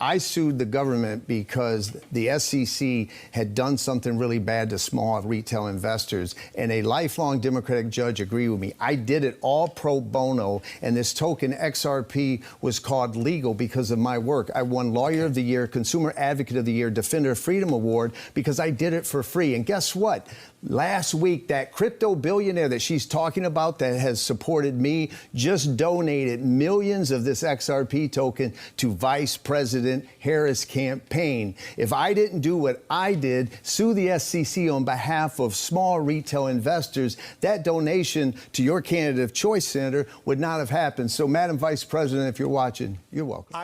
I sued the government because the SEC had done something really bad to small retail investors, and a lifelong Democratic judge agreed with me. I did it all pro bono, and this token XRP was called legal because of my work. I won Lawyer of the Year, Consumer Advocate of the Year, Defender of Freedom Award because I did it for free. And guess what? Last week, that crypto billionaire that she's talking about that has supported me just donated millions of this XRP token to Vice President Harris' campaign. If I didn't do what I did, sue the SEC on behalf of small retail investors, that donation to your candidate of choice, Senator, would not have happened. So, Madam Vice President, if you're watching, you're welcome.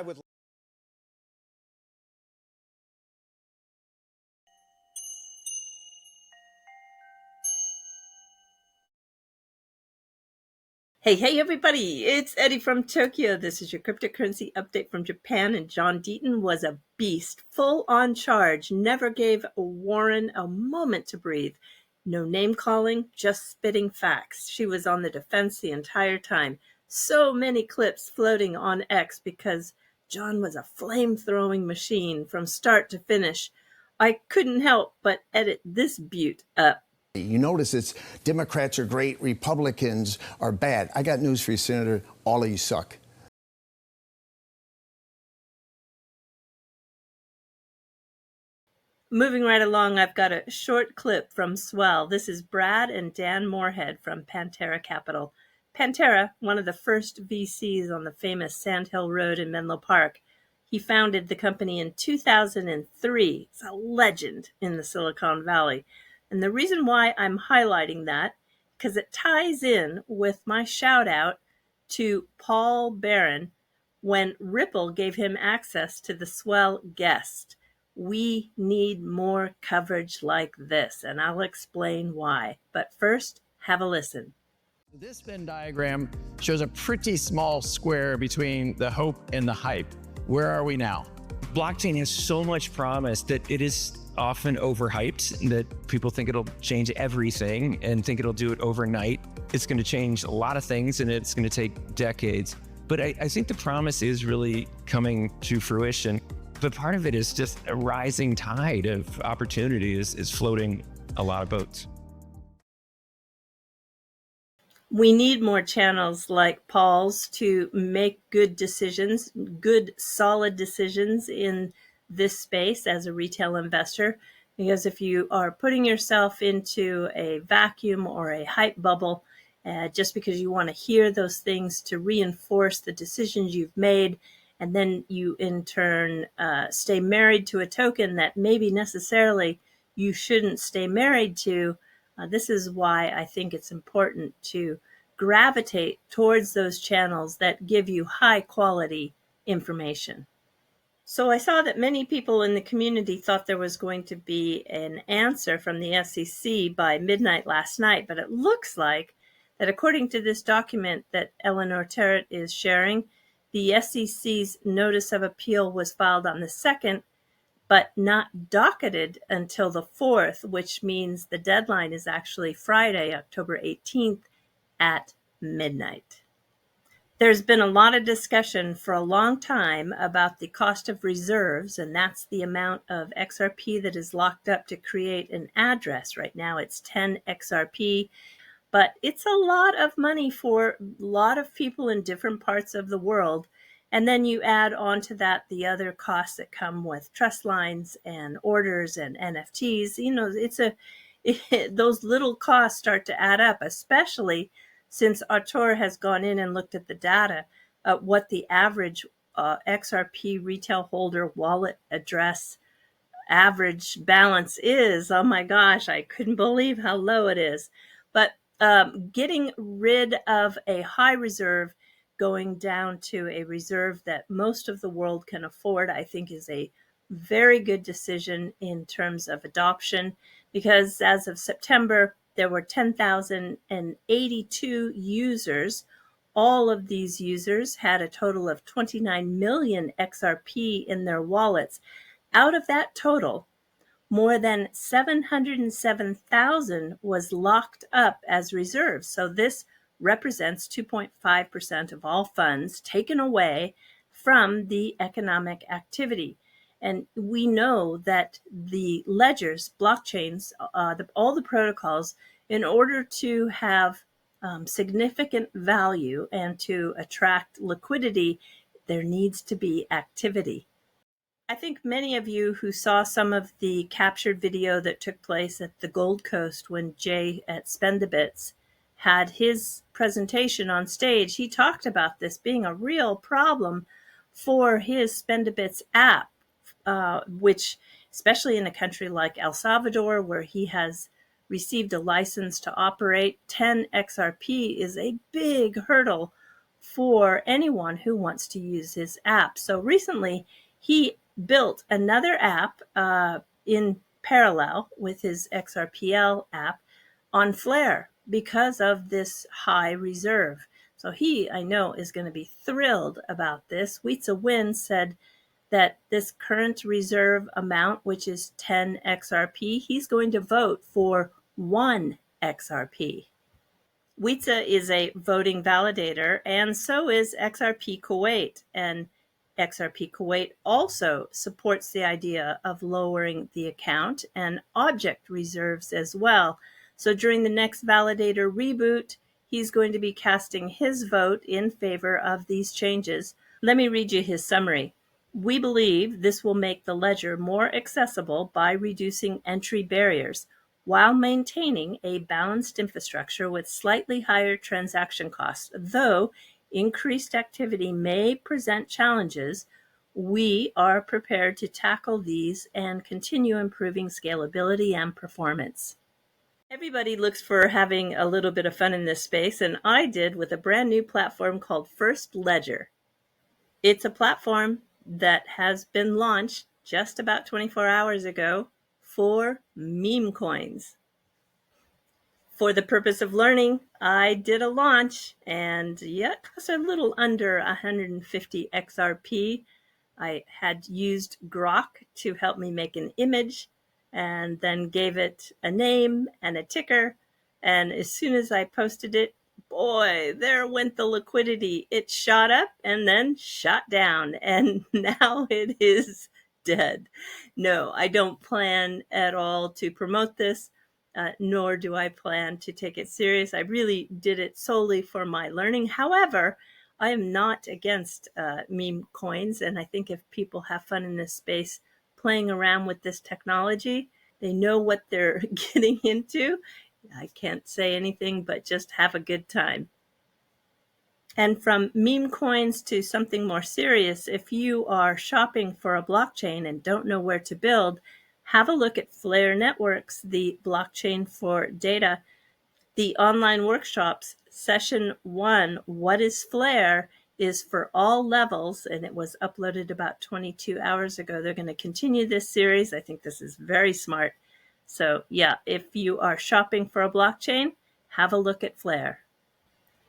Hey, everybody, it's Eddie from Tokyo. This is your cryptocurrency update from Japan, and John Deaton was a beast, full on charge, never gave Warren a moment to breathe. No name calling, just spitting facts. She was on the defense the entire time. So many clips floating on X because John was a flame-throwing machine from start to finish. I couldn't help but edit this beaut up. You notice it's Democrats are great, Republicans are bad. I got news for you, Senator. All of you suck. Moving right along, I've got a short clip from Swell. This is Brad and Dan Moorhead from Pantera Capital. Pantera, one of the first VCs on the famous Sand Hill Road in Menlo Park. He founded the company in 2003. It's a legend in the Silicon Valley. And the reason why I'm highlighting that, because it ties in with my shout out to Paul Barron when Ripple gave him access to the Swell guest. We need more coverage like this, and I'll explain why. But first, have a listen. This Venn diagram shows a pretty small square between the hope and the hype. Where are we now? Blockchain has so much promise that it is often overhyped, that people think it'll change everything and think it'll do it overnight. It's going to change a lot of things and it's going to take decades. But I think the promise is really coming to fruition. But part of it is just a rising tide of opportunity is floating a lot of boats. We need more channels like Paul's to make good decisions, good solid decisions in this space as a retail investor. Because if you are putting yourself into a vacuum or a hype bubble, just because you want to hear those things to reinforce the decisions you've made, and then you in turn stay married to a token that maybe necessarily you shouldn't stay married to, this is why I think it's important to gravitate towards those channels that give you high quality information. So I saw that many people in the community thought there was going to be an answer from the SEC by midnight last night, but it looks like that according to this document that Eleanor Terrett is sharing, the SEC's notice of appeal was filed on the 2nd, but not docketed until the 4th, which means the deadline is actually Friday, October 18th at midnight. There's been a lot of discussion for a long time about the cost of reserves, and that's the amount of XRP that is locked up to create an address. Right now it's 10 XRP, but it's a lot of money for a lot of people in different parts of the world. And then you add on to that the other costs that come with trust lines and orders and NFTs. You know, those little costs start to add up, especially since Ottó has gone in and looked at the data of what the average XRP retail holder wallet address average balance is. Oh my gosh, I couldn't believe how low it is. But getting rid of a high reserve, going down to a reserve that most of the world can afford, I think is a very good decision in terms of adoption, because as of September, there were 10,082 users. All of these users had a total of 29 million XRP in their wallets. Out of that total, more than 707,000 was locked up as reserves. So this represents 2.5% of all funds taken away from the economic activity. And we know that the ledgers, blockchains, all the protocols, in order to have significant value and to attract liquidity, there needs to be activity. I think many of you who saw some of the captured video that took place at the Gold Coast when Jay at Spendabits had his presentation on stage, he talked about this being a real problem for his Spendabits app, which, especially in a country like El Salvador, where he has received a license to operate, 10 XRP is a big hurdle for anyone who wants to use his app. So recently, he built another app in parallel with his XRPL app on Flare because of this high reserve. So he, I know, is going to be thrilled about this. Weitza Win said that this current reserve amount, which is 10 XRP, he's going to vote for 1 XRP. Weitza is a voting validator, and so is XRP Kuwait. And XRP Kuwait also supports the idea of lowering the account and object reserves as well. So during the next validator reboot, he's going to be casting his vote in favor of these changes. Let me read you his summary. We believe this will make the ledger more accessible by reducing entry barriers while maintaining a balanced infrastructure with slightly higher transaction costs. Though increased activity may present challenges, we are prepared to tackle these and continue improving scalability and performance. Everybody looks for having a little bit of fun in this space, and I did with a brand new platform called First Ledger. It's a platform that has been launched just about 24 hours ago for meme coins. For the purpose of learning, I did a launch, and yeah, it cost a little under 150 XRP. I had used Grok to help me make an image and then gave it a name and a ticker. And as soon as I posted it, boy, there went the liquidity. It shot up and then shot down, and now it is dead. No, I don't plan at all to promote this, nor do I plan to take it serious. I really did it solely for my learning. However, I am not against meme coins, and I think if people have fun in this space playing around with this technology, they know what they're getting into. I can't say anything but just have a good time. And from meme coins to something more serious, if you are shopping for a blockchain and don't know where to build, have a look at Flare Networks, the blockchain for data. The online workshops, session 1, What is Flare, is for all levels, and it was uploaded about 22 hours ago. They're going to continue this series. I think this is very smart. So yeah, if you are shopping for a blockchain, have a look at Flare.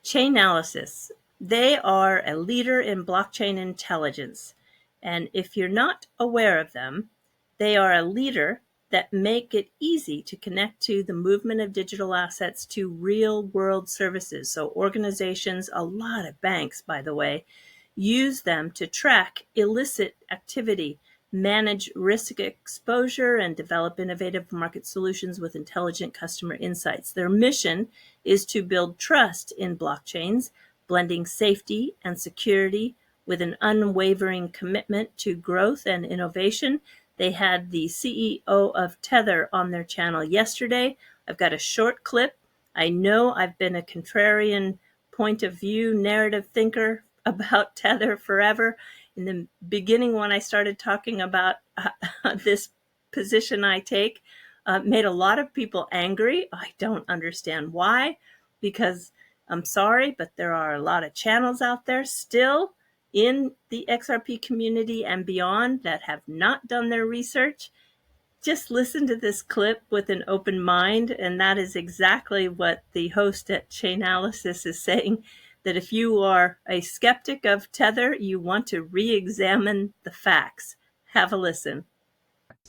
Chainalysis. They are a leader in blockchain intelligence. And if you're not aware of them, they are a leader that make it easy to connect to the movement of digital assets to real world services. So organizations, a lot of banks, by the way, use them to track illicit activity, manage risk exposure, and develop innovative market solutions with intelligent customer insights. Their mission is to build trust in blockchains, blending safety and security with an unwavering commitment to growth and innovation. They had the CEO of Tether on their channel yesterday. I've got a short clip. I know I've been a contrarian point of view narrative thinker about Tether forever. In the beginning, when I started talking about this position I take, made a lot of people angry. I don't understand why, because I'm sorry, but there are a lot of channels out there still in the XRP community and beyond that have not done their research. Just listen to this clip with an open mind, and that is exactly what the host at Chainalysis is saying, that if you are a skeptic of Tether, you want to re-examine the facts. Have a listen.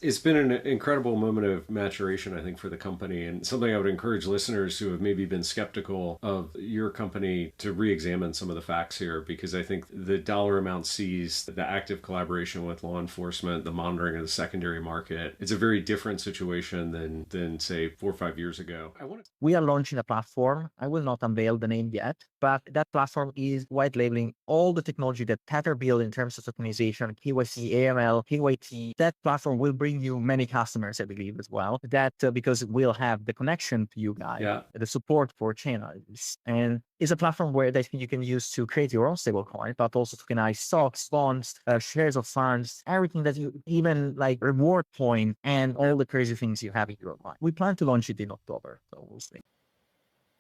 It's been an incredible moment of maturation, I think, for the company, and something I would encourage listeners who have maybe been skeptical of your company to re-examine some of the facts here, because I think the dollar amount seized, the active collaboration with law enforcement, the monitoring of the secondary market, it's a very different situation than say 4 or 5 years ago. We are launching a platform. I will not unveil the name yet, but that platform is white labeling all the technology that Tether built in terms of tokenization, KYC, AML, KYT. That platform will bring you many customers, I believe, as well. That because we'll have the connection to you guys, the support for channels, and it's a platform where that you can use to create your own stablecoin, but also tokenize stocks, bonds, shares of funds, everything that you even like reward point and all the crazy things you have in your mind. We plan to launch it in October, so we'll see.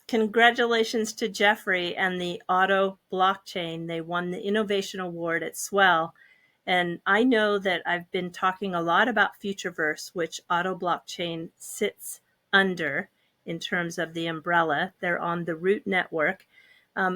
Congratulations to Jeffrey and the Ottó blockchain. They won the Innovation Award at Swell. And I know that I've been talking a lot about Futureverse, which Ottó blockchain sits under in terms of the umbrella. They're on the Root network.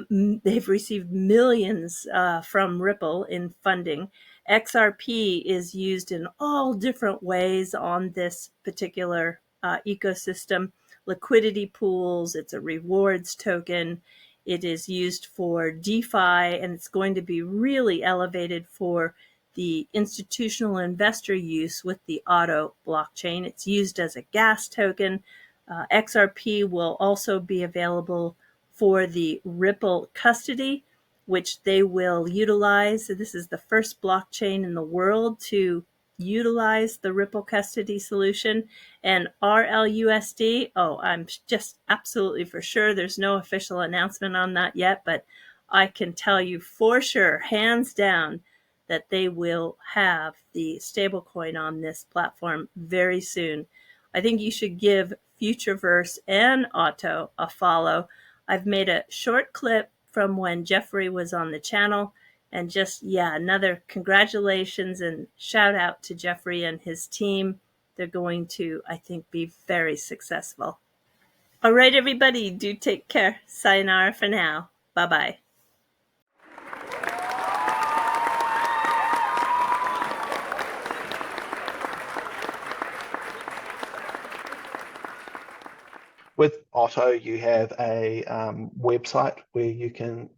They've received millions from Ripple in funding. XRP is used in all different ways on this particular ecosystem. Liquidity pools, it's a rewards token. It is used for DeFi, and it's going to be really elevated for the institutional investor use with the Ottó blockchain. It's used as a gas token. XRP will also be available for the Ripple custody, which they will utilize. So this is the first blockchain in the world to utilize the Ripple custody solution. And RLUSD, I'm just absolutely for sure. There's no official announcement on that yet, but I can tell you for sure, hands down, that they will have the stablecoin on this platform very soon. I think you should give Futureverse and Ottó a follow. I've made a short clip from when Jeffrey was on the channel, and just, another congratulations and shout out to Jeffrey and his team. They're going to, I think, be very successful. All right, everybody, do take care. Sayonara for now. Bye-bye. With Ottó, you have a website where you can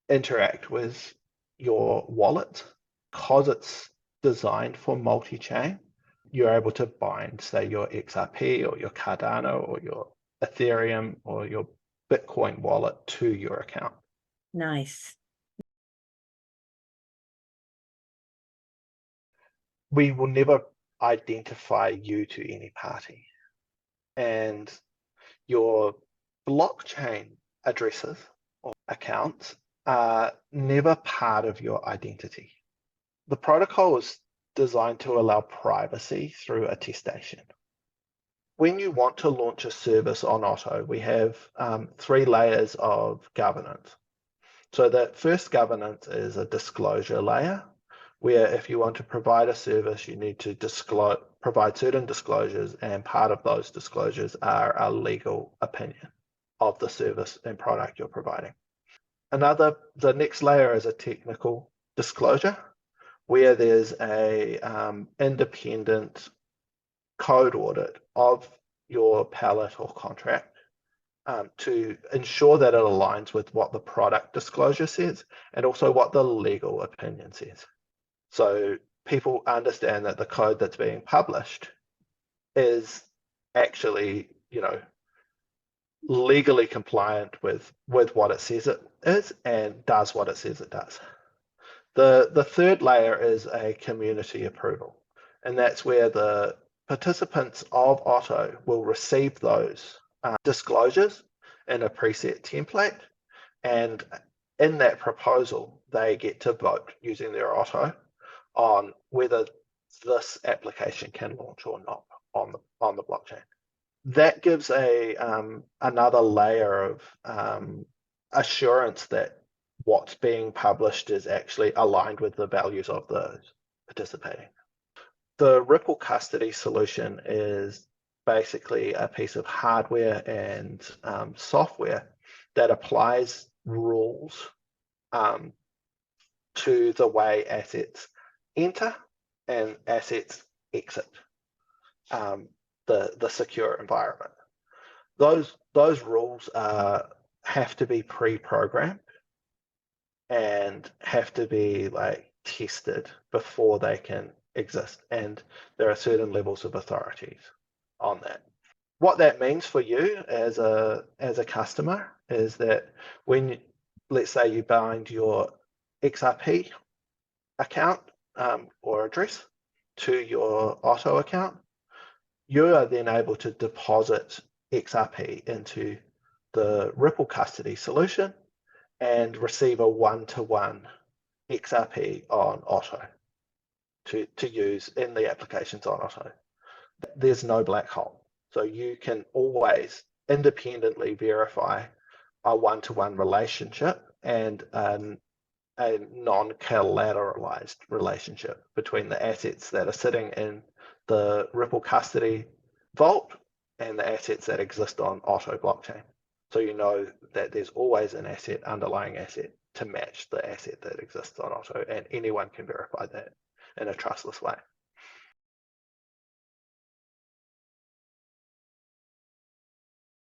interact with your wallet. Because it's designed for multi-chain, you're able to bind, say, your XRP or your Cardano or your Ethereum or your Bitcoin wallet to your account. Nice. We will never identify you to any party. And your blockchain addresses or accounts are never part of your identity. The protocol is designed to allow privacy through attestation. When you want to launch a service on Ottó, we have 3 layers of governance. So that first governance is a disclosure layer, where if you want to provide a service, you need to provide certain disclosures, and part of those disclosures are a legal opinion of the service and product you're providing. The next layer is a technical disclosure, where there's a independent code audit of your pallet or contract to ensure that it aligns with what the product disclosure says and also what the legal opinion says. So people understand that the code that's being published is actually, legally compliant with what it says it is and does what it says it does. The third layer is a community approval, and that's where the participants of Ottó will receive those disclosures in a preset template, and in that proposal, they get to vote using their Ottó on whether this application can launch or not on the blockchain. That gives another layer of assurance that what's being published is actually aligned with the values of those participating. The Ripple custody solution is basically a piece of hardware and software that applies rules to the way assets enter and assets exit. the secure environment. Those rules have to be pre-programmed and have to be like tested before they can exist, and there are certain levels of authorities on that. What that means for you as a customer is that when, let's say, you bind your XRP account or address to your Ottó account, you are then able to deposit XRP into the Ripple custody solution and receive a one-to-one XRP on Ottó to use in the applications on Ottó. There's no black hole. So you can always independently verify a one-to-one relationship and a non-collateralized relationship between the assets that are sitting in the Ripple custody vault and the assets that exist on Ottó blockchain. So you know that there's always an underlying asset to match the asset that exists on Ottó, and anyone can verify that in a trustless way.